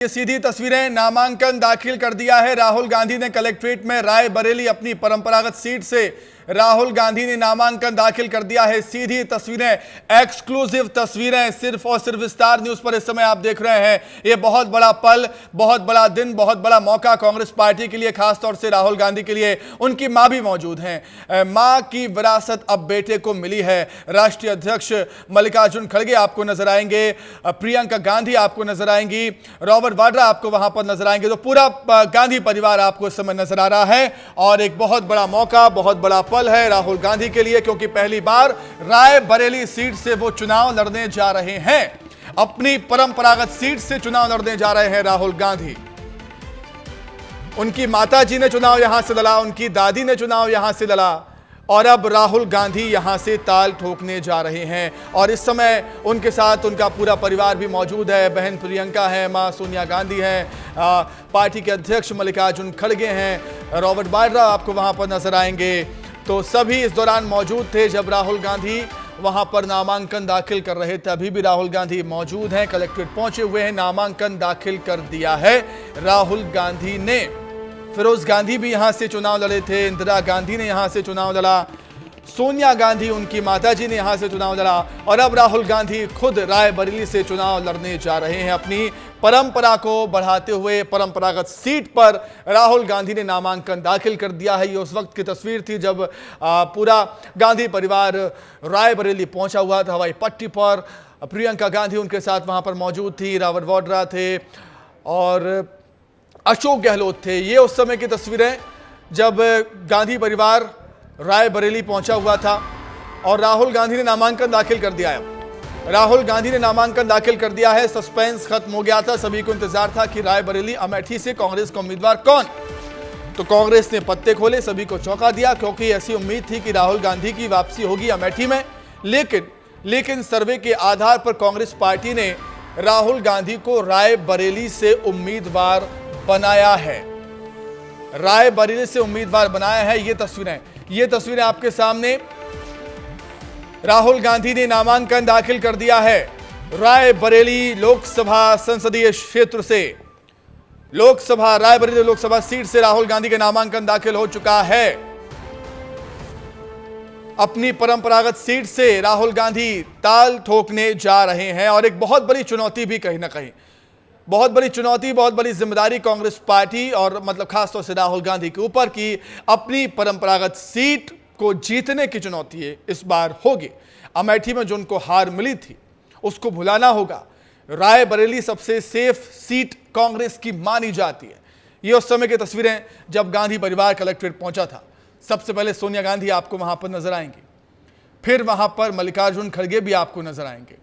ये सीधी तस्वीरें नामांकन दाखिल कर दिया है राहुल गांधी ने कलेक्ट्रेट में रायबरेली अपनी परंपरागत सीट से राहुल गांधी ने नामांकन दाखिल कर दिया है। सीधी तस्वीरें, एक्सक्लूसिव तस्वीरें सिर्फ और सिर्फ स्टार न्यूज पर इस समय आप देख रहे हैं। ये बहुत बड़ा पल, बहुत बड़ा दिन, बहुत बड़ा मौका कांग्रेस पार्टी के लिए, खासतौर से राहुल गांधी के लिए। उनकी मां भी मौजूद हैं। मां की विरासत अब बेटे को मिली है। राष्ट्रीय अध्यक्ष मल्लिकार्जुन खड़गे आपको नजर आएंगे, प्रियंका गांधी आपको नजर आएंगी, रॉबर्ट वाड्रा आपको वहां पर नजर आएंगे। तो पूरा गांधी परिवार आपको इस समय नजर आ रहा है और एक बहुत बड़ा मौका, बहुत बड़ा पल है राहुल गांधी के लिए, क्योंकि पहली बार रायबरेली सीट से वो चुनाव लड़ने जा रहे हैं। अपनी परंपरागत सीट से चुनाव लड़ने जा रहे हैं राहुल गांधी। उनकी माताजी ने चुनाव यहां से लड़ा, उनकी दादी ने चुनाव यहां से लड़ा और अब राहुल गांधी यहां से ताल ठोकने जा रहे हैं। और इस समय उनके साथ उनका पूरा परिवार भी मौजूद है। बहन प्रियंका है, मां सोनिया गांधी है, पार्टी के अध्यक्ष मल्लिकार्जुन खड़गे हैं, रॉबर्ट वाड्रा आपको वहां पर नजर आएंगे। तो सभी इस दौरान मौजूद थे जब राहुल गांधी वहां पर नामांकन दाखिल कर रहे थे। अभी भी राहुल गांधी मौजूद हैं, कलेक्ट्रेट पहुंचे हुए हैं। नामांकन दाखिल कर दिया है राहुल गांधी ने। फिरोज गांधी भी यहां से चुनाव लड़े थे, इंदिरा गांधी ने यहां से चुनाव लड़ा, सोनिया गांधी उनकी माताजी ने यहां से चुनाव लड़ा और अब राहुल गांधी खुद रायबरेली से चुनाव लड़ने जा रहे हैं। अपनी परंपरा को बढ़ाते हुए परंपरागत सीट पर राहुल गांधी ने नामांकन दाखिल कर दिया है। ये उस वक्त की तस्वीर थी जब पूरा गांधी परिवार रायबरेली पहुंचा हुआ था हवाई पट्टी पर। प्रियंका गांधी उनके साथ वहां पर मौजूद थी, रॉबर्ट वाड्रा थे और अशोक गहलोत थे। ये उस समय की तस्वीरें जब गांधी परिवार रायबरेली पहुंचा हुआ था और राहुल गांधी ने नामांकन दाखिल कर दिया है। राहुल गांधी ने नामांकन दाखिल कर दिया है। सस्पेंस खत्म हो गया था, सभी को इंतजार था कि रायबरेली अमेठी से कांग्रेस का उम्मीदवार कौन। तो कांग्रेस ने पत्ते खोले, सभी को चौंका दिया, क्योंकि ऐसी उम्मीद थी कि राहुल गांधी की वापसी होगी अमेठी में। लेकिन सर्वे के आधार पर कांग्रेस पार्टी ने राहुल गांधी को रायबरेली से उम्मीदवार बनाया है। रायबरेली से उम्मीदवार बनाया है। ये तस्वीरें आपके सामने। राहुल गांधी ने नामांकन दाखिल कर दिया है रायबरेली लोकसभा संसदीय क्षेत्र से। रायबरेली लोकसभा सीट से राहुल गांधी का नामांकन दाखिल हो चुका है। अपनी परंपरागत सीट से राहुल गांधी ताल ठोकने जा रहे हैं और एक बहुत बड़ी चुनौती भी कहीं ना कहीं, बहुत बड़ी चुनौती, बहुत बड़ी जिम्मेदारी कांग्रेस पार्टी और मतलब खासतौर से राहुल गांधी के ऊपर की अपनी परंपरागत सीट को जीतने की चुनौती है इस बार होगी। अमेठी में जो उनको हार मिली थी उसको भुलाना होगा। रायबरेली सबसे सेफ सीट कांग्रेस की मानी जाती है। ये उस समय की तस्वीरें जब गांधी परिवार कलेक्ट्रेट पहुंचा था। सबसे पहले सोनिया गांधी आपको वहां पर नजर आएंगी, फिर वहां पर मल्लिकार्जुन खड़गे भी आपको नजर आएंगे,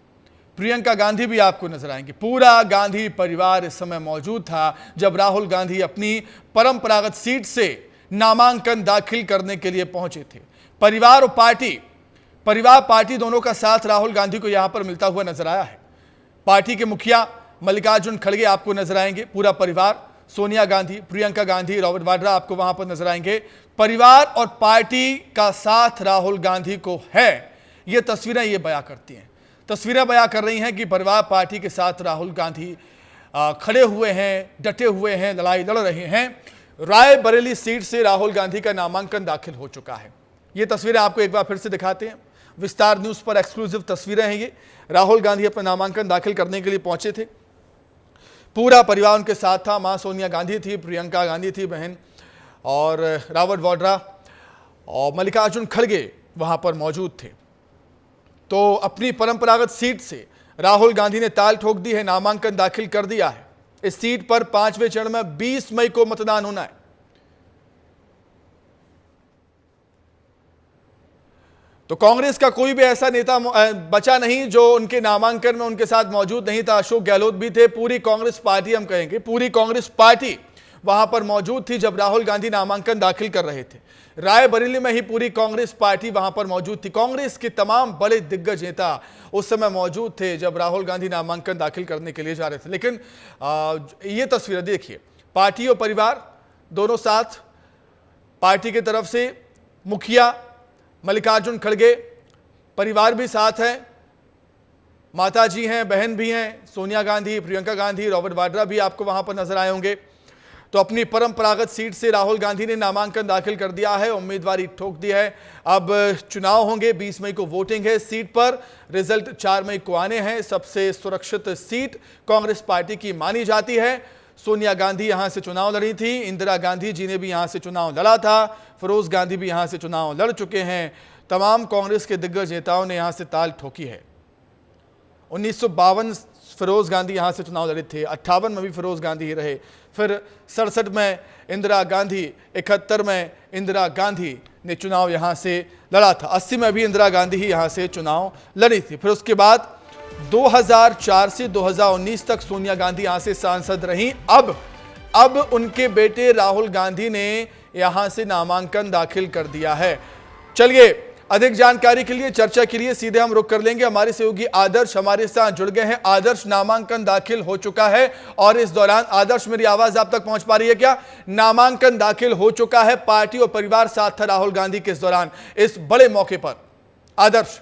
प्रियंका गांधी भी आपको नजर आएंगे। पूरा गांधी परिवार इस समय मौजूद था जब राहुल गांधी अपनी परंपरागत सीट से नामांकन दाखिल करने के लिए पहुंचे थे। परिवार और पार्टी दोनों का साथ राहुल गांधी को यहां पर मिलता हुआ नजर आया है। पार्टी के मुखिया मल्लिकार्जुन खड़गे आपको नजर आएंगे, पूरा परिवार, सोनिया गांधी, प्रियंका गांधी, रॉबर्ट वाड्रा आपको वहां पर नजर आएंगे। परिवार और पार्टी का साथ राहुल गांधी को है। ये तस्वीरें ये बयां करती हैं, तस्वीरें बयां कर रही हैं कि परिवार पार्टी के साथ राहुल गांधी खड़े हुए हैं, डटे हुए हैं, लड़ाई लड़ रहे हैं। रायबरेली सीट से राहुल गांधी का नामांकन दाखिल हो चुका है। ये तस्वीरें आपको एक बार फिर से दिखाते हैं। विस्तार न्यूज पर एक्सक्लूसिव तस्वीरें हैं ये। राहुल गांधी अपना नामांकन दाखिल करने के लिए पहुंचे थे, पूरा परिवार उनके साथ था। मां सोनिया गांधी थी, प्रियंका गांधी थी बहन, और रॉबर्ट वाड्रा और मल्लिकार्जुन खड़गे वहां पर मौजूद थे। तो अपनी परंपरागत सीट से राहुल गांधी ने ताल ठोक दी है, नामांकन दाखिल कर दिया है। इस सीट पर 5वें चरण में 20 मई को मतदान होना है। तो कांग्रेस का कोई भी ऐसा नेता बचा नहीं जो उनके नामांकन में उनके साथ मौजूद नहीं था। अशोक गहलोत भी थे। पूरी कांग्रेस पार्टी, हम कहेंगे पूरी कांग्रेस पार्टी वहां पर मौजूद थी जब राहुल गांधी नामांकन दाखिल कर रहे थे। रायबरेली में ही पूरी कांग्रेस पार्टी वहां पर मौजूद थी। कांग्रेस के तमाम बड़े दिग्गज नेता उस समय मौजूद थे जब राहुल गांधी नामांकन दाखिल करने के लिए जा रहे थे। लेकिन ये तस्वीरें देखिए, पार्टी और परिवार दोनों साथ, पार्टी की तरफ से मुखिया मल्लिकार्जुन खड़गे परिवार भी साथ है, माता जी हैं, बहन भी हैं, सोनिया गांधी, प्रियंका गांधी, रॉबर्ट वाड्रा भी आपको वहां पर नजर आए होंगे। तो अपनी परंपरागत सीट से राहुल गांधी ने नामांकन दाखिल कर दिया है, उम्मीदवारी ठोक दी है। अब चुनाव होंगे, 20 मई को वोटिंग है सीट पर, रिजल्ट 4 मई को आने हैं। सबसे सुरक्षित सीट कांग्रेस पार्टी की मानी जाती है। सोनिया गांधी यहां से चुनाव लड़ी थी, इंदिरा गांधी जी ने भी यहां से चुनाव लड़ा था, फिरोज गांधी भी यहां से चुनाव लड़ चुके हैं। तमाम कांग्रेस के दिग्गज नेताओं ने यहां से ताल ठोकी है। 1952 फिरोज गांधी यहां से चुनाव लड़े थे, 58 में भी फिरोज गांधी ही रहे, फिर 67 में इंदिरा गांधी, 71 में इंदिरा गांधी ने चुनाव यहां से लड़ा था, 80 में भी इंदिरा गांधी ही यहां से चुनाव लड़ी थी। फिर उसके बाद 2004 से 2019 तक सोनिया गांधी यहां से सांसद रहीं। अब उनके बेटे राहुल गांधी ने यहां से नामांकन दाखिल कर दिया है। चलिए, अधिक जानकारी के लिए, चर्चा के लिए सीधे हम रुक कर लेंगे। हमारे सहयोगी आदर्श हमारे साथ जुड़ गए हैं। आदर्श, नामांकन दाखिल हो चुका है और इस दौरान आदर्श, मेरी आवाज आप तक पहुंच पा रही है क्या? नामांकन दाखिल हो चुका है, पार्टी और परिवार साथ था राहुल गांधी के इस दौरान, इस बड़े मौके पर। आदर्श।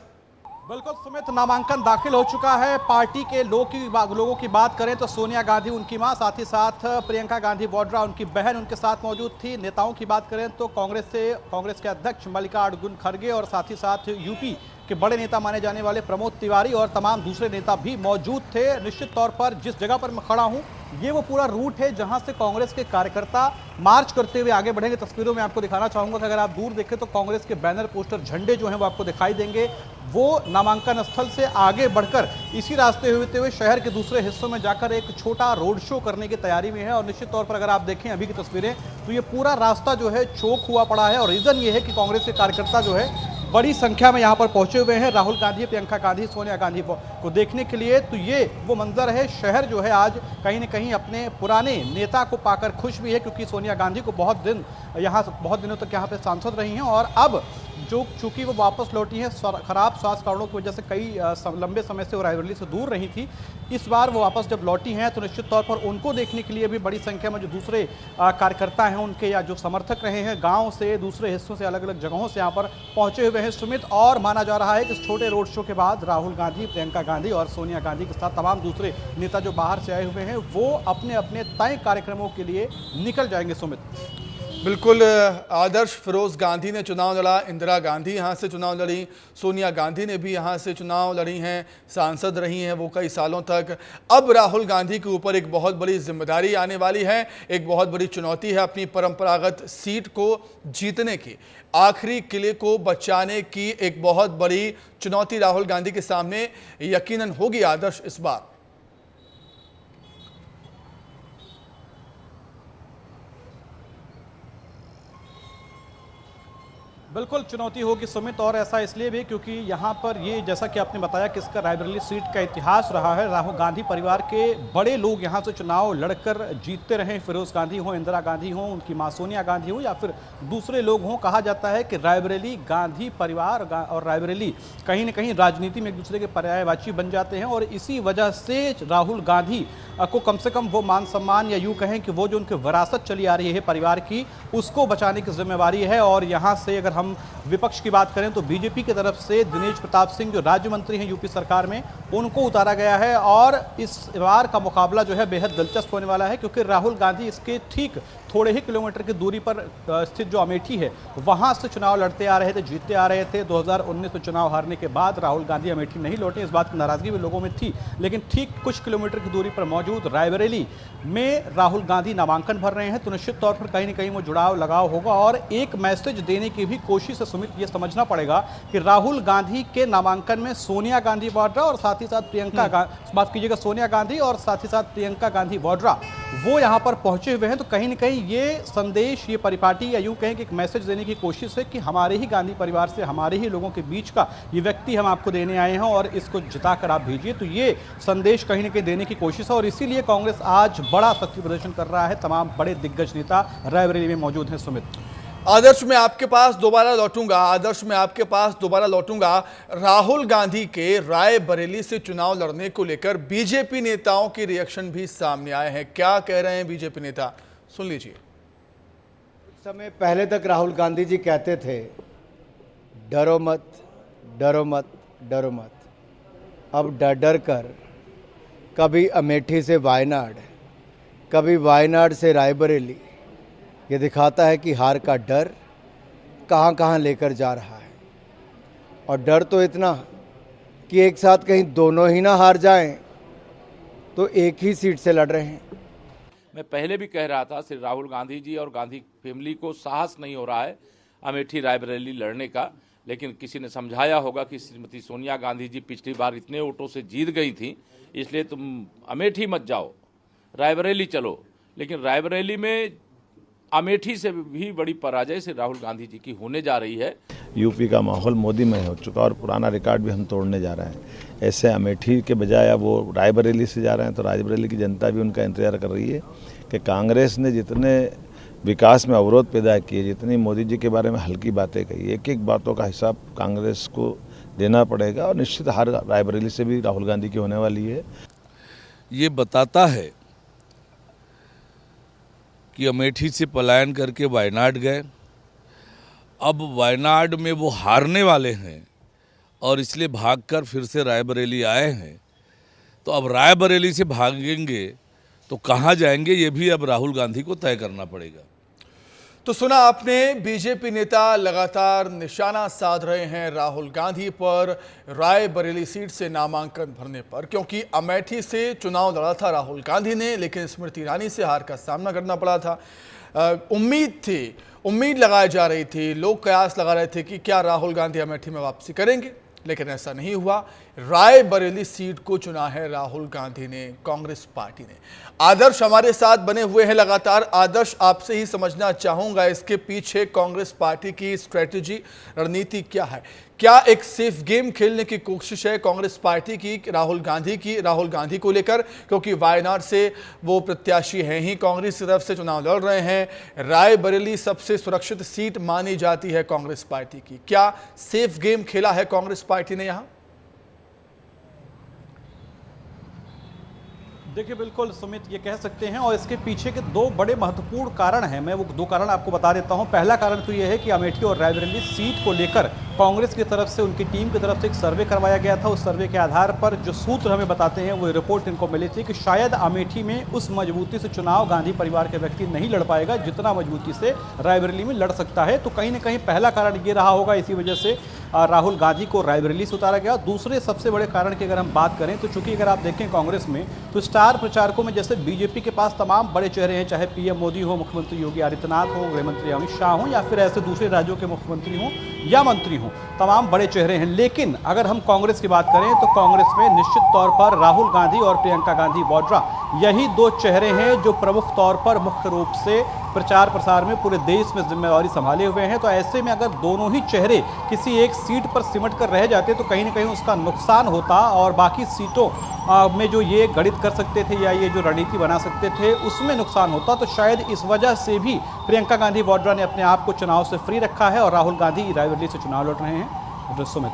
बिल्कुल सुमित, नामांकन दाखिल हो चुका है। पार्टी के लोगों की बात करें तो सोनिया गांधी उनकी मां, साथ ही साथ प्रियंका गांधी वाड्रा उनकी बहन उनके साथ मौजूद थी। नेताओं की बात करें तो कांग्रेस के अध्यक्ष मल्लिकार्जुन खड़गे और साथ ही साथ यूपी के बड़े नेता माने जाने वाले प्रमोद तिवारी और तमाम दूसरे नेता भी मौजूद थे। निश्चित तौर पर जिस जगह पर मैं खड़ा हूं, ये वो पूरा रूट है जहां से कांग्रेस के कार्यकर्ता मार्च करते हुए आगे बढ़ेंगे। तस्वीरों में आपको दिखाना चाहूंगा कि अगर आप दूर देखें तो कांग्रेस के बैनर, पोस्टर, झंडे जो हैं वो आपको दिखाई देंगे। वो नामांकन स्थल से आगे बढ़कर इसी रास्ते होते हुए शहर के दूसरे हिस्सों में जाकर एक छोटा रोड शो करने की तैयारी में है। और निश्चित तौर पर अगर आप देखें अभी की तस्वीरें तो ये पूरा रास्ता जो है चौक हुआ पड़ा है। और रीजन ये है कि कांग्रेस के कार्यकर्ता जो है बड़ी संख्या में यहाँ पर पहुंचे हुए हैं राहुल गांधी, प्रियंका गांधी, सोनिया गांधी को देखने के लिए। तो ये वो मंजर है। शहर जो है आज कहीं न कहीं अपने पुराने नेता को पाकर खुश भी है, क्योंकि सोनिया गांधी को बहुत दिनों तक यहाँ पे सांसद रही हैं और अब चूंकि वो वापस लौटी हैं खराब स्वास्थ्य कारणों की वजह से, कई लंबे समय से वो रायबरेली से दूर रही थी। इस बार वो वापस जब लौटी हैं तो निश्चित तौर पर उनको देखने के लिए भी बड़ी संख्या में जो दूसरे कार्यकर्ता हैं उनके या जो समर्थक रहे हैं, गांव से, दूसरे हिस्सों से, अलग अलग जगहों से यहाँ पर पहुंचे हुए हैं सुमित। और माना जा रहा है कि इस छोटे रोड शो के बाद राहुल गांधी, प्रियंका गांधी और सोनिया गांधी के साथ तमाम दूसरे नेता जो बाहर से आए हुए हैं वो अपने अपने तय कार्यक्रमों के लिए निकल जाएंगे सुमित। बिल्कुल आदर्श, फिरोज गांधी ने चुनाव लड़ा, इंदिरा गांधी यहाँ से चुनाव लड़ी, सोनिया गांधी ने भी यहाँ से चुनाव लड़ी हैं, सांसद रही हैं वो कई सालों तक। अब राहुल गांधी के ऊपर एक बहुत बड़ी जिम्मेदारी आने वाली है, एक बहुत बड़ी चुनौती है अपनी परंपरागत सीट को जीतने की, आखिरी किले को बचाने की एक बहुत बड़ी चुनौती राहुल गांधी के सामने यकीनन होगी आदर्श इस बार। बिल्कुल चुनौती होगी सुमित, और ऐसा इसलिए भी क्योंकि यहाँ पर ये जैसा कि आपने बताया कि इसका रायबरेली सीट का इतिहास रहा है। राहुल गांधी परिवार के बड़े लोग यहाँ से चुनाव लड़कर जीतते रहे, फिरोज गांधी हो, इंदिरा गांधी हो, उनकी मां सोनिया गांधी हो या फिर दूसरे लोग हों। कहा जाता है कि रायबरेली, गांधी परिवार और रायबरेली कहीं न कहीं राजनीति में एक दूसरे के पर्यायवाची बन जाते हैं और इसी वजह से राहुल गांधी को कम से कम वो मान सम्मान या यूँ कहें कि वो जो उनकी विरासत चली आ रही है परिवार की, उसको बचाने की जिम्मेवारी है। और यहाँ से अगर हम विपक्ष की बात करें तो बीजेपी की तरफ से दिनेश प्रताप सिंह जो राज्य मंत्री हैं यूपी सरकार में, उनको उतारा गया है। और इस बार का मुकाबला जो है बेहद दिलचस्प होने वाला है, क्योंकि राहुल गांधी इसके ठीक थोड़े ही किलोमीटर की दूरी पर स्थित जो अमेठी है वहां से चुनाव लड़ते आ रहे थे, जीतते आ रहे थे। 2019 में चुनाव हारने के बाद राहुल गांधी अमेठी नहीं लौटे, इस बात की नाराजगी भी लोगों में थी। लेकिन ठीक कुछ किलोमीटर की दूरी पर मौजूद रायबरेली में राहुल गांधी नामांकन भर रहे हैं, तो निश्चित तौर पर कहीं ना कहीं वो जुड़ाव लगाव होगा। और एक मैसेज देने की भी कोशिश है सुमित, ये समझना पड़ेगा कि राहुल गांधी के नामांकन में सोनिया गांधी वाड्रा और साथ ही साथ माफ कीजिएगा, सोनिया गांधी और साथ ही साथ प्रियंका गांधी वाड्रा वो यहाँ पर पहुंचे हुए हैं। तो कहीं ना कहीं ये संदेश, ये परिपाटी या यूं कहें कि एक मैसेज देने की कोशिश है कि हमारे ही गांधी परिवार से, हमारे ही लोगों के बीच का ये व्यक्ति हम आपको देने आए हैं और इसको जिताकर आप भेजिए। तो ये संदेश कहीं ना कहीं देने की कोशिश है और इसीलिए कांग्रेस आज बड़ा शक्ति प्रदर्शन कर रहा है। तमाम बड़े दिग्गज नेता रायबरेली में मौजूद हैं सुमित। आदर्श, मैं आपके पास दोबारा लौटूंगा। राहुल गांधी के रायबरेली से चुनाव लड़ने को लेकर बीजेपी नेताओं के रिएक्शन भी सामने आए हैं। क्या कह रहे हैं बीजेपी नेता, सुन लीजिए। कुछ समय पहले तक राहुल गांधी जी कहते थे डरो मत, डरो मत, डरो मत। अब डर डर कर कभी अमेठी से वायनाड, कभी वायनाड से रायबरेली, ये दिखाता है कि हार का डर कहाँ कहाँ लेकर जा रहा है। और डर तो इतना कि एक साथ कहीं दोनों ही ना हार जाएं, तो एक ही सीट से लड़ रहे हैं। मैं पहले भी कह रहा था, श्री राहुल गांधी जी और गांधी फैमिली को साहस नहीं हो रहा है अमेठी रायबरेली लड़ने का, लेकिन किसी ने समझाया होगा कि श्रीमती सोनिया गांधी जी पिछली बार इतने वोटों से जीत गई थी, इसलिए तुम अमेठी मत जाओ, रायबरेली चलो। लेकिन रायबरेली में अमेठी से भी बड़ी पराजय श्री राहुल गांधी जी की होने जा रही है। यूपी का माहौल मोदीमय हो चुका और पुराना रिकॉर्ड भी हम तोड़ने जा रहे हैं। ऐसे अमेठी के बजाय अब वो रायबरेली से जा रहे हैं, तो रायबरेली की जनता भी उनका इंतजार कर रही है कि कांग्रेस ने जितने विकास में अवरोध पैदा किए, जितनी मोदी जी के बारे में हल्की बातें कही, एक एक बातों का हिसाब कांग्रेस को देना पड़ेगा और निश्चित हार रायबरेली से भी राहुल गांधी की होने वाली है। ये बताता है कि अमेठी से पलायन करके वायनाड गए, अब वायनाड में वो हारने वाले हैं और इसलिए भागकर फिर से रायबरेली आए हैं। तो अब रायबरेली से भागेंगे तो कहाँ जाएंगे, ये भी अब राहुल गांधी को तय करना पड़ेगा। तो सुना आपने, बीजेपी नेता लगातार निशाना साध रहे हैं राहुल गांधी पर रायबरेली सीट से नामांकन भरने पर, क्योंकि अमेठी से चुनाव लड़ा था राहुल गांधी ने, लेकिन स्मृति ईरानी से हार का सामना करना पड़ा था। उम्मीद लगाई जा रही थी, लोग कयास लगा रहे थे कि क्या राहुल गांधी अमेठी में वापसी करेंगे, लेकिन ऐसा नहीं हुआ। रायबरेली सीट को चुना है राहुल गांधी ने, कांग्रेस पार्टी ने। आदर्श हमारे साथ बने हुए हैं लगातार। आदर्श, आपसे ही समझना चाहूंगा, इसके पीछे कांग्रेस पार्टी की स्ट्रेटेजी, रणनीति क्या है? क्या एक सेफ गेम खेलने की कोशिश है कांग्रेस पार्टी की राहुल गांधी को लेकर, क्योंकि वायनाड से वो प्रत्याशी हैं ही, कांग्रेस की तरफ से चुनाव लड़ रहे हैं। रायबरेली सबसे सुरक्षित सीट मानी जाती है कांग्रेस पार्टी की। क्या सेफ गेम खेला है कांग्रेस पार्टी ने यहां? देखिए, बिल्कुल सुमित, ये कह सकते हैं, और इसके पीछे के दो बड़े महत्वपूर्ण कारण हैं। मैं वो दो कारण आपको बता देता हूं। पहला कारण तो ये है कि अमेठी और रायबरेली सीट को लेकर कांग्रेस की तरफ से, उनकी टीम की तरफ से एक सर्वे करवाया गया था। उस सर्वे के आधार पर जो सूत्र हमें बताते हैं, वो रिपोर्ट इनको मिली थी कि शायद अमेठी में उस मजबूती से चुनाव गांधी परिवार के व्यक्ति नहीं लड़ पाएगा जितना मजबूती से रायबरेली में लड़ सकता है। तो कहीं ना कहीं पहला कारण ये रहा होगा, इसी वजह से राहुल गांधी को रायबरेली से उतारा गया। दूसरे सबसे बड़े कारण की अगर हम बात करें तो चूंकि अगर आप देखें कांग्रेस में, तो स्टार प्रचारकों में जैसे बीजेपी के पास तमाम बड़े चेहरे हैं, चाहे पीएम मोदी हो, मुख्यमंत्री योगी आदित्यनाथ हो, गृहमंत्री अमित शाह हो, या फिर ऐसे दूसरे राज्यों के मुख्यमंत्री हों या मंत्री हों, तमाम बड़े चेहरे हैं। लेकिन अगर हम कांग्रेस की बात करें तो कांग्रेस में निश्चित तौर पर राहुल गांधी और प्रियंका गांधी वाड्रा, यही दो चेहरे हैं जो प्रमुख तौर पर मुख्य रूप से प्रचार प्रसार में पूरे देश में जिम्मेदारी संभाले हुए हैं। तो ऐसे में अगर दोनों ही चेहरे किसी एक सीट पर सिमट कर रह जाते तो कहीं ना कहीं उसका नुकसान होता, और बाकी सीटों में जो ये गणित कर सकते थे या ये जो रणनीति बना सकते थे उसमें नुकसान होता। तो शायद इस वजह से भी प्रियंका गांधी वाड्रा ने अपने आप को चुनाव से फ्री रखा है और राहुल गांधी रायबरेली से चुनाव लड़ रहे हैं। सुमित,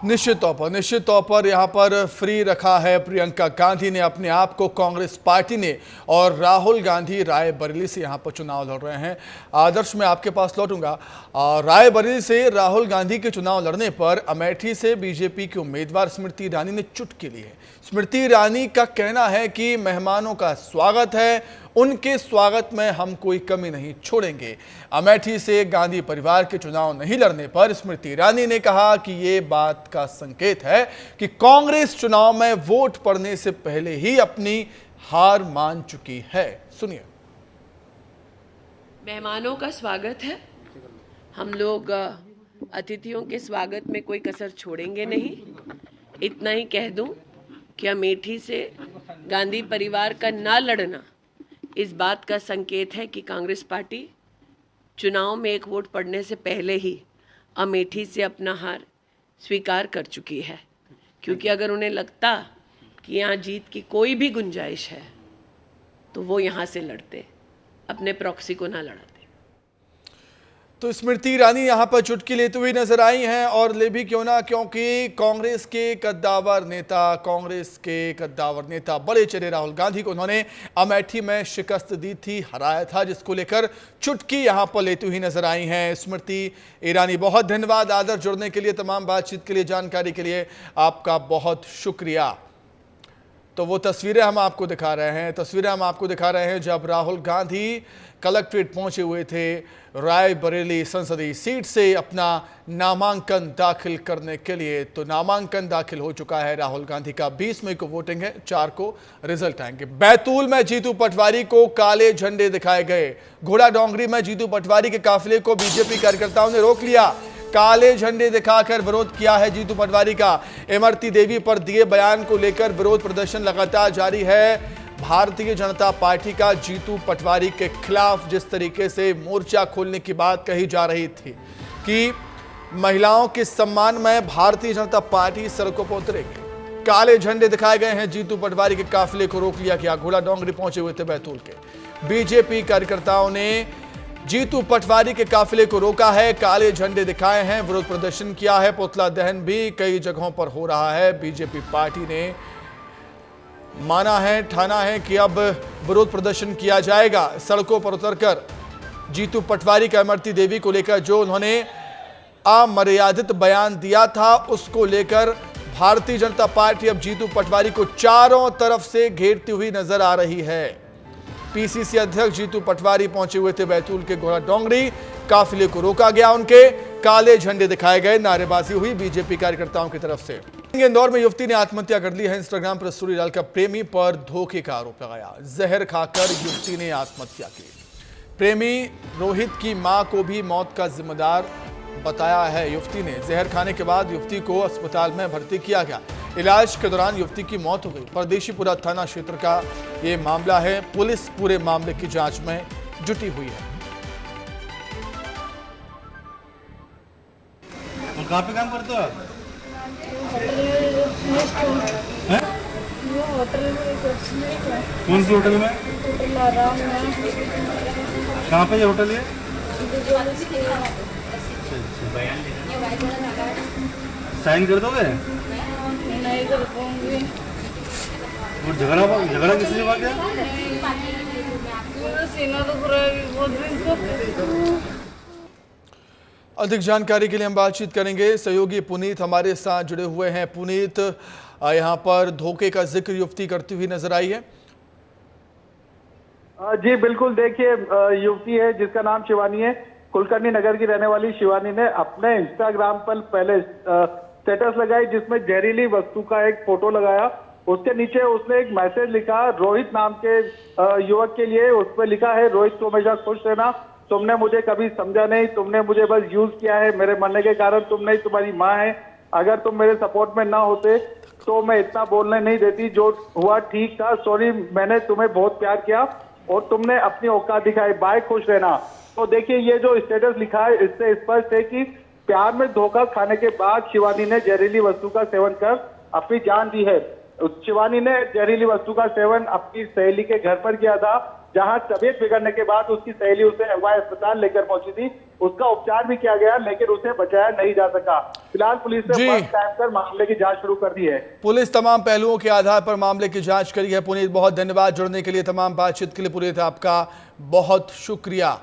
निश्चित तौर पर यहाँ पर फ्री रखा है प्रियंका गांधी ने अपने आप को, कांग्रेस पार्टी ने, और राहुल गांधी रायबरेली से यहाँ पर चुनाव लड़ रहे हैं। आदर्श, मैं आपके पास लौटूंगा। रायबरेली से राहुल गांधी के चुनाव लड़ने पर अमेठी से बीजेपी की उम्मीदवार स्मृति ईरानी ने चुटकी ली है। स्मृति ईरानी का कहना है कि मेहमानों का स्वागत है, उनके स्वागत में हम कोई कमी नहीं छोड़ेंगे। अमेठी से गांधी परिवार के चुनाव नहीं लड़ने पर स्मृति ईरानी ने कहा कि ये बात का संकेत है कि कांग्रेस चुनाव में वोट पड़ने से पहले ही अपनी हार मान चुकी है। सुनिए। मेहमानों का स्वागत है, हम लोग अतिथियों के स्वागत में कोई कसर छोड़ेंगे नहीं। इतना ही कह दूं कि अमेठी से गांधी परिवार का ना लड़ना इस बात का संकेत है कि कांग्रेस पार्टी चुनाव में एक वोट पड़ने से पहले ही अमेठी से अपना हार स्वीकार कर चुकी है। क्योंकि अगर उन्हें लगता कि यहाँ जीत की कोई भी गुंजाइश है तो वो यहाँ से लड़ते, अपने प्रॉक्सी को ना लड़ाते। तो स्मृति ईरानी यहां पर चुटकी लेते हुए नजर आई हैं, और ले भी क्यों ना, क्योंकि कांग्रेस के कद्दावर नेता बड़े चेहरे राहुल गांधी को उन्होंने अमेठी में शिकस्त दी थी, हराया था, जिसको लेकर चुटकी यहां पर लेती हुई नजर आई हैं स्मृति ईरानी। बहुत धन्यवाद आदर जुड़ने के लिए, तमाम बातचीत के लिए, जानकारी के लिए आपका बहुत शुक्रिया। तो वो तस्वीरें हम आपको दिखा रहे हैं जब राहुल गांधी कलेक्ट्रेट पहुंचे हुए थे रायबरेली संसदीय सीट से अपना नामांकन दाखिल करने के लिए। तो नामांकन दाखिल हो चुका है राहुल गांधी का। 20 मई को वोटिंग है, 4 को रिजल्ट आएंगे। बैतूल में जीतू पटवारी को काले झंडे दिखाए गए। घोड़ा डोंगरी में जीतू पटवारी के काफिले को बीजेपी कार्यकर्ताओं ने रोक लिया। काले झंडे दिखाकर विरोध किया है जीतू पटवारी का। इमरती देवी पर दिए बयान को लेकर विरोध प्रदर्शन लगातार जारी है। भारतीय जनता पार्टी का जीतू पटवारी के खिलाफ जिस तरीके से मोर्चा खोलने की बात कही जा रही थी कि महिलाओं के सम्मान में भारतीय जनता पार्टी सड़कों पर उतरेगी। काले झंडे दिखाए गए हैं, जीतू पटवारी के काफिले को रोक लिया गया। घोड़ा डोंगरी पहुंचे हुए थे बैतूल के। बीजेपी कार्यकर्ताओं ने जीतू पटवारी के काफिले को रोका है, काले झंडे दिखाए हैं, विरोध प्रदर्शन किया है। पुतला दहन भी कई जगहों पर हो रहा है। बीजेपी पार्टी ने ठाना है कि अब विरोध प्रदर्शन किया जाएगा। सड़कों पर उतरकर जीतू पटवारी का इमरती देवी को लेकर जो उन्होंने अमर्यादित बयान दिया था, उसको लेकर भारतीय जनता पार्टी अब जीतू पटवारी को चारों तरफ से घेरती हुई नजर आ रही है। पीसीसी अध्यक्ष जीतू पटवारी पहुंचे हुए थे बैतूल के घोड़ा डोंगरी। काफिले को रोका गया, उनके काले झंडे दिखाए गए, नारेबाजी हुई बीजेपी कार्यकर्ताओं की तरफ से। इंदौर में युवती ने आत्महत्या कर ली है। इंस्टाग्राम पर स्टोरी डालकर प्रेमी पर धोखे का आरोप लगाया। जहर खाकर युवती ने आत्महत्या की। प्रेमी रोहित की मां को भी मौत का जिम्मेदार बताया है युवती ने। जहर खाने के बाद युवती को अस्पताल में भर्ती किया गया। इलाज के दौरान युवती की मौत हो गई। परदेशीपुरा थाना क्षेत्र का ये मामला है। पुलिस पूरे मामले की जांच में जुटी हुई है। कहाँ पे काम करते हो आप? कौन सी होटल में? कहाँ पे ये होटल है? साइन कर दोगे? नहीं कर पाऊंगी। और झगड़ा किससे हुआ क्या? मेरा सीना दुख रहा है बहुत दिन से। अधिक जानकारी के लिए हम बातचीत करेंगे। सहयोगी पुनीत हमारे साथ जुड़े हुए हैं। पुनीत, यहाँ पर धोखे का जिक्र युवती करती हुई नजर आई है। जी बिल्कुल, देखिए युवती है जिसका नाम शिवानी है। कुलकर्णी नगर की रहने वाली शिवानी ने अपने इंस्टाग्राम पर पहले स्टेटस लगाई जिसमें जहरीली वस्तु का एक फोटो लगाया। उसके नीचे उसने एक मैसेज लिखा रोहित नाम के युवक के लिए। उस पर लिखा है, रोहित तो हमेशा खुश रहना, तुमने मुझे कभी समझा नहीं, तुमने मुझे बस यूज किया है, मेरे मरने के कारण तुम नहीं, तुम्हारी माँ है। अगर तुम मेरे सपोर्ट में ना होते तो मैं इतना बोलने नहीं देती। जो हुआ ठीक था, सॉरी, मैंने तुम्हें बहुत प्यार किया और तुमने अपनी औकात दिखाई, बाय, खुश रहना। तो देखिए ये जो स्टेटस लिखा है इससे स्पष्ट है कि प्यार में धोखा खाने के बाद शिवानी ने जहरीली वस्तु का सेवन कर अपनी जान दी है। शिवानी ने जहरीली वस्तु का सेवन अपनी सहेली के घर पर किया था, जहां तबीयत बिगड़ने के बाद उसकी सहेली उसे हवाई अस्पताल लेकर पहुंची थी। उसका उपचार भी किया गया लेकिन उसे बचाया नहीं जा सका। फिलहाल पुलिस ने फर्स्ट टाइम कर मामले की जांच शुरू कर दी है। पुलिस तमाम पहलुओं के आधार पर मामले की जांच करी है। पुनीत, बहुत धन्यवाद जुड़ने के लिए, तमाम बातचीत के लिए। पुनीत, आपका बहुत शुक्रिया।